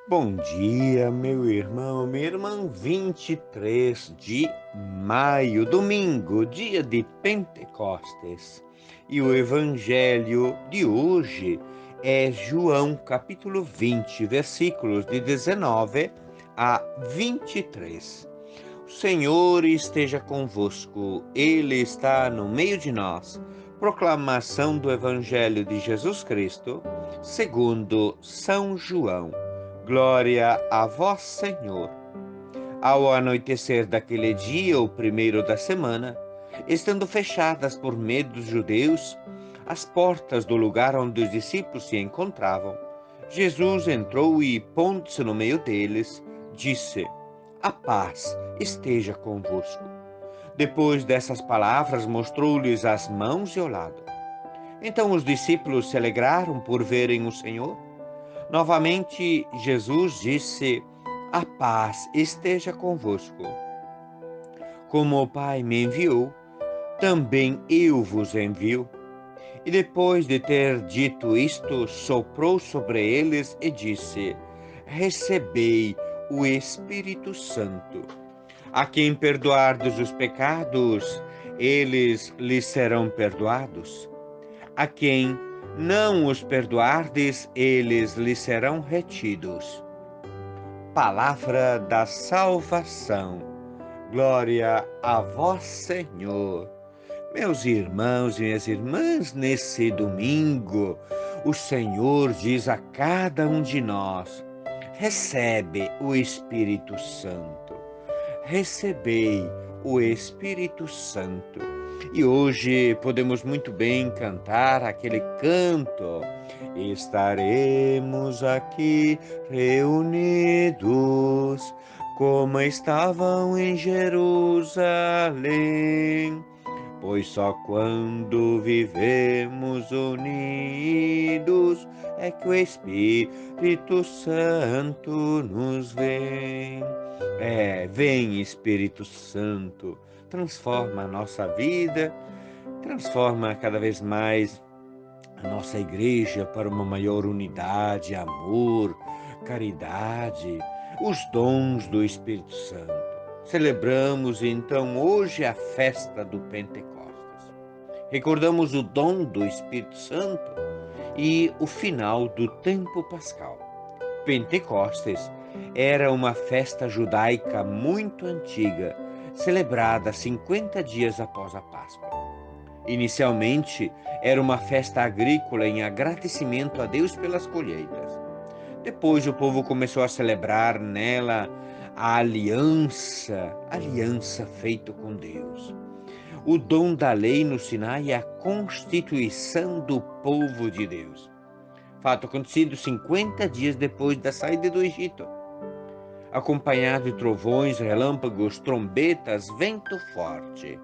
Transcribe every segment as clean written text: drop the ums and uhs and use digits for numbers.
Bom dia, meu irmão, minha irmã. 23 de maio, domingo, dia de Pentecostes. E o evangelho de hoje é João, capítulo 20, versículos de 19 a 23. O Senhor esteja convosco, Ele está no meio de nós. Proclamação do evangelho de Jesus Cristo, segundo São João. Glória a vós, Senhor. Ao anoitecer daquele dia, o primeiro da semana, estando fechadas por medo dos judeus as portas do lugar onde os discípulos se encontravam, Jesus entrou e, pondo-se no meio deles, disse: A paz esteja convosco. Depois dessas palavras, mostrou-lhes as mãos e o lado. Então os discípulos se alegraram por verem o Senhor. Novamente, Jesus disse: A paz esteja convosco. Como o Pai me enviou, também eu vos envio. E depois de ter dito isto, soprou sobre eles e disse: Recebei o Espírito Santo. A quem perdoardes os pecados, eles lhes serão perdoados. A quem não os perdoardes, eles lhes serão retidos. Palavra da salvação. Glória a vós, Senhor. Meus irmãos e minhas irmãs, nesse domingo, o Senhor diz a cada um de nós: recebe o Espírito Santo. Recebei o Espírito Santo. E hoje podemos muito bem cantar aquele canto: estaremos aqui reunidos, como estavam em Jerusalém. Pois só quando vivemos unidos é que o Espírito Santo nos vem. Vem Espírito Santo, transforma a nossa vida, transforma cada vez mais a nossa igreja para uma maior unidade, amor, caridade, os dons do Espírito Santo. Celebramos então hoje a festa do Pentecostes. Recordamos o dom do Espírito Santo e o final do tempo pascal. Pentecostes era uma festa judaica muito antiga, celebrada 50 dias após a Páscoa. Inicialmente, era uma festa agrícola em agradecimento a Deus pelas colheitas. Depois o povo começou a celebrar nela a aliança feita com Deus. O dom da lei no Sinai é a constituição do povo de Deus. Fato acontecido 50 dias depois da saída do Egito. Acompanhado de trovões, relâmpagos, trombetas, vento forte.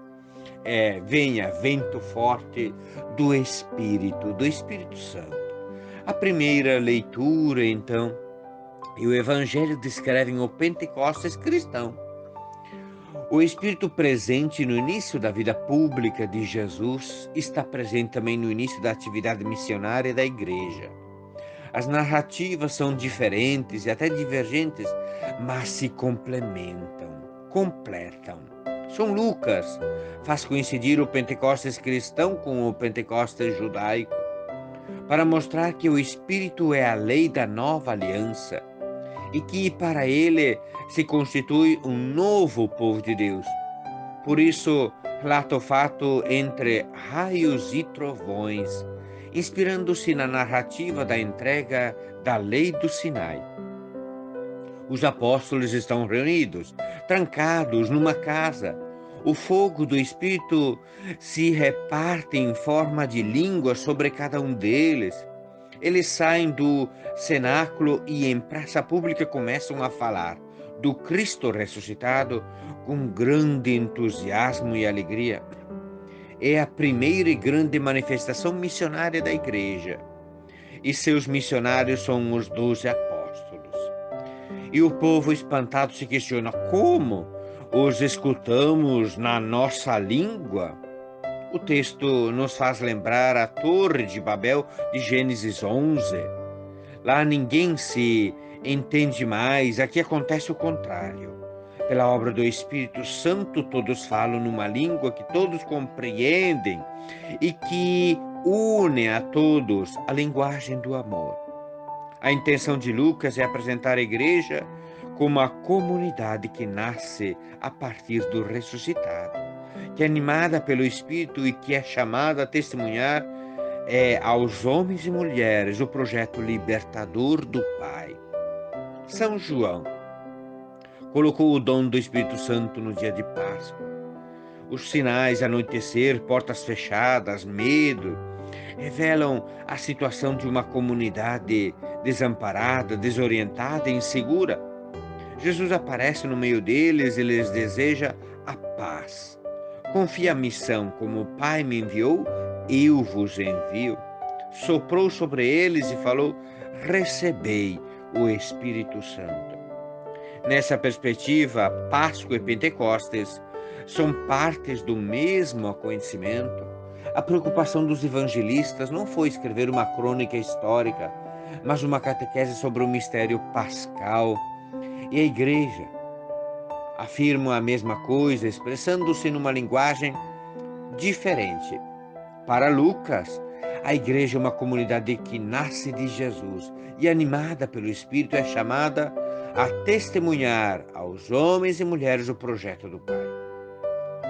Venha vento forte do Espírito Santo. A primeira leitura, então, e o Evangelho descrevem o Pentecostes cristão. O Espírito presente no início da vida pública de Jesus está presente também no início da atividade missionária da igreja. As narrativas são diferentes e até divergentes, mas se complementam, completam. São Lucas faz coincidir o Pentecostes cristão com o Pentecostes judaico, para mostrar que o Espírito é a lei da nova aliança e que para ele se constitui um novo povo de Deus. Por isso, relata o fato entre raios e trovões, inspirando-se na narrativa da entrega da lei do Sinai. Os apóstolos estão reunidos, trancados numa casa. O fogo do Espírito se reparte em forma de língua sobre cada um deles. Eles saem do cenáculo e em praça pública começam a falar do Cristo ressuscitado com grande entusiasmo e alegria. É a primeira e grande manifestação missionária da igreja. E seus missionários são os 12 apóstolos. E o povo espantado se questiona: como os escutamos na nossa língua? O texto nos faz lembrar a Torre de Babel de Gênesis 11. Lá ninguém se entende mais, aqui acontece o contrário. Pela obra do Espírito Santo, todos falam numa língua que todos compreendem e que une a todos a linguagem do amor. A intenção de Lucas é apresentar a igreja como a comunidade que nasce a partir do ressuscitado, que é animada pelo Espírito e que é chamada a testemunhar aos homens e mulheres o projeto libertador do Pai. São João colocou o dom do Espírito Santo no dia de Páscoa. Os sinais, anoitecer, portas fechadas, medo, revelam a situação de uma comunidade desamparada, desorientada e insegura. Jesus aparece no meio deles e lhes deseja a paz. Confia a missão, como o Pai me enviou, eu vos envio. Soprou sobre eles e falou: recebei o Espírito Santo. Nessa perspectiva, Páscoa e Pentecostes são partes do mesmo acontecimento. A preocupação dos evangelistas não foi escrever uma crônica histórica, mas uma catequese sobre o mistério pascal. E a igreja afirma a mesma coisa, expressando-se numa linguagem diferente. Para Lucas, a igreja é uma comunidade que nasce de Jesus e, animada pelo Espírito, é chamada a testemunhar aos homens e mulheres o projeto do Pai.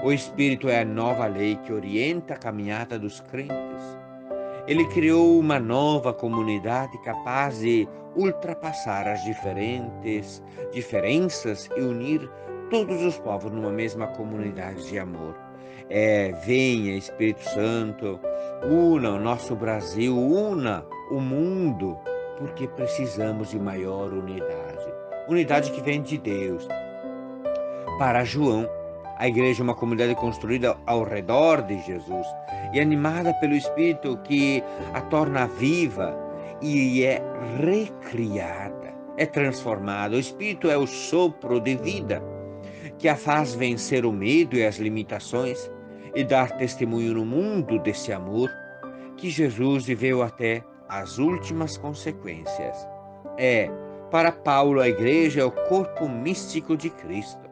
O Espírito é a nova lei que orienta a caminhada dos crentes. Ele criou uma nova comunidade capaz de ultrapassar as diferenças e unir todos os povos numa mesma comunidade de amor. Venha, Espírito Santo, una o nosso Brasil, una o mundo, porque precisamos de maior unidade. Unidade que vem de Deus. Para João, a igreja é uma comunidade construída ao redor de Jesus e animada pelo Espírito que a torna viva e é recriada, é transformada. O Espírito é o sopro de vida que a faz vencer o medo e as limitações e dar testemunho no mundo desse amor que Jesus viveu até as últimas consequências. Para Paulo, a igreja é o corpo místico de Cristo.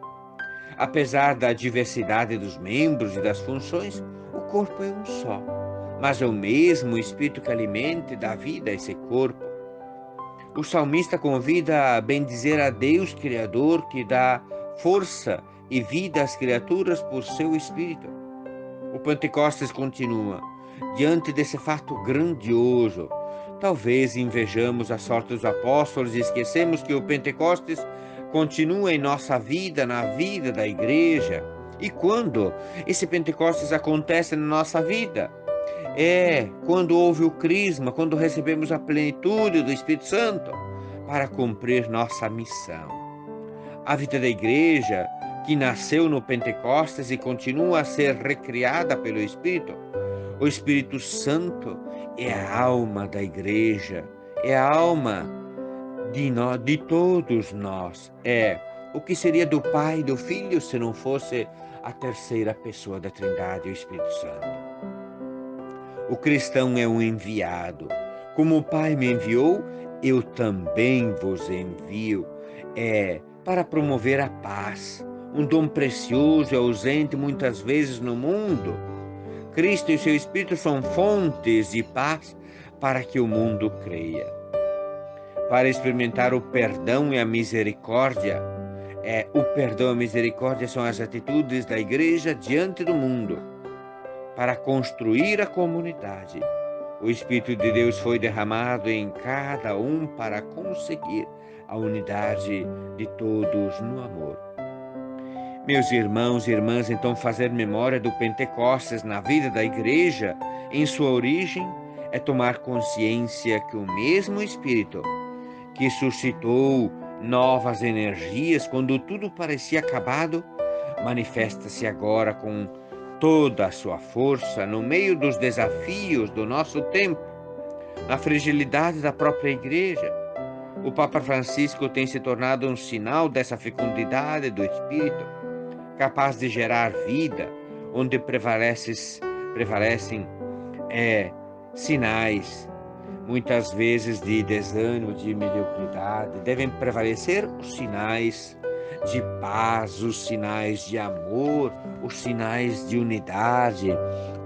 Apesar da diversidade dos membros e das funções, o corpo é um só, mas é o mesmo Espírito que alimenta e dá vida a esse corpo. O salmista convida a bendizer a Deus Criador, que dá força e vida às criaturas por seu Espírito. O Pentecostes continua. Diante desse fato grandioso, talvez invejamos a sorte dos apóstolos e esquecemos que o Pentecostes continua em nossa vida, na vida da igreja. E quando esse Pentecostes acontece na nossa vida? Quando houve o crisma, quando recebemos a plenitude do Espírito Santo para cumprir nossa missão. A vida da igreja, que nasceu no Pentecostes e continua a ser recriada pelo Espírito, o Espírito Santo é a alma da igreja, é a alma de todos nós. O que seria do Pai e do Filho se não fosse a terceira pessoa da Trindade, o Espírito Santo? O cristão é um enviado. Como o Pai me enviou, eu também vos envio. Para promover a paz, um dom precioso e ausente muitas vezes no mundo. Cristo e seu Espírito são fontes de paz para que o mundo creia. Para experimentar o perdão e a misericórdia, o perdão e a misericórdia são as atitudes da igreja diante do mundo. Para construir a comunidade, o Espírito de Deus foi derramado em cada um para conseguir a unidade de todos no amor. Meus irmãos e irmãs, então fazer memória do Pentecostes na vida da igreja, em sua origem, é tomar consciência que o mesmo Espírito que suscitou novas energias quando tudo parecia acabado, manifesta-se agora com toda a sua força no meio dos desafios do nosso tempo, na fragilidade da própria igreja. O Papa Francisco tem se tornado um sinal dessa fecundidade do Espírito, capaz de gerar vida, onde prevalecem sinais, muitas vezes de desânimo, de mediocridade. Devem prevalecer os sinais de paz, os sinais de amor, os sinais de unidade,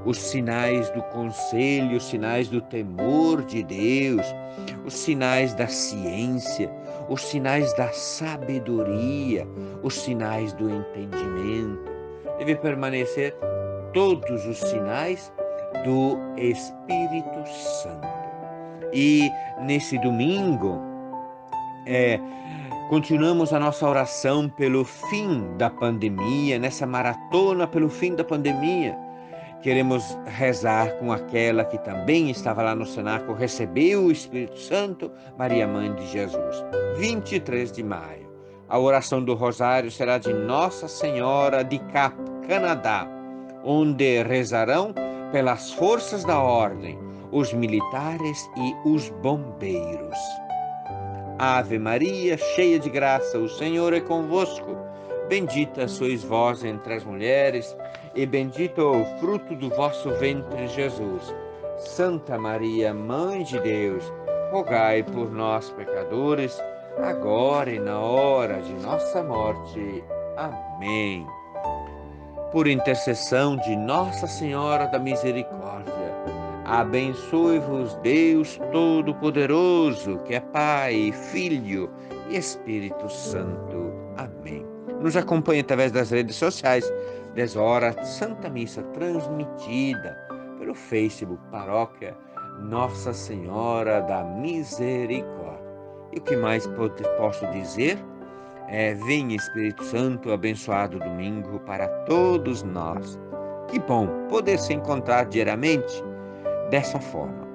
os sinais do conselho, os sinais do temor de Deus, os sinais da ciência, os sinais da sabedoria, os sinais do entendimento. Deve permanecer todos os sinais do Espírito Santo. E nesse domingo, continuamos a nossa oração pelo fim da pandemia, nessa maratona pelo fim da pandemia. Queremos rezar com aquela que também estava lá no cenáculo, recebeu o Espírito Santo, Maria Mãe de Jesus. 23 de maio. A oração do Rosário será de Nossa Senhora de Cap, Canadá, onde rezarão pelas forças da ordem, os militares e os bombeiros. Ave Maria, cheia de graça, o Senhor é convosco. Bendita sois vós entre as mulheres, e bendito é o fruto do vosso ventre, Jesus. Santa Maria, Mãe de Deus, rogai por nós, pecadores, agora e na hora de nossa morte. Amém. Por intercessão de Nossa Senhora da Misericórdia, abençoe-vos Deus Todo-Poderoso, que é Pai, Filho e Espírito Santo. Amém. Nos acompanhe através das redes sociais, 10 horas, Santa Missa transmitida pelo Facebook Paróquia Nossa Senhora da Misericórdia. E o que mais posso dizer? Venha Espírito Santo, abençoado domingo para todos nós. Que bom poder se encontrar diariamente dessa forma.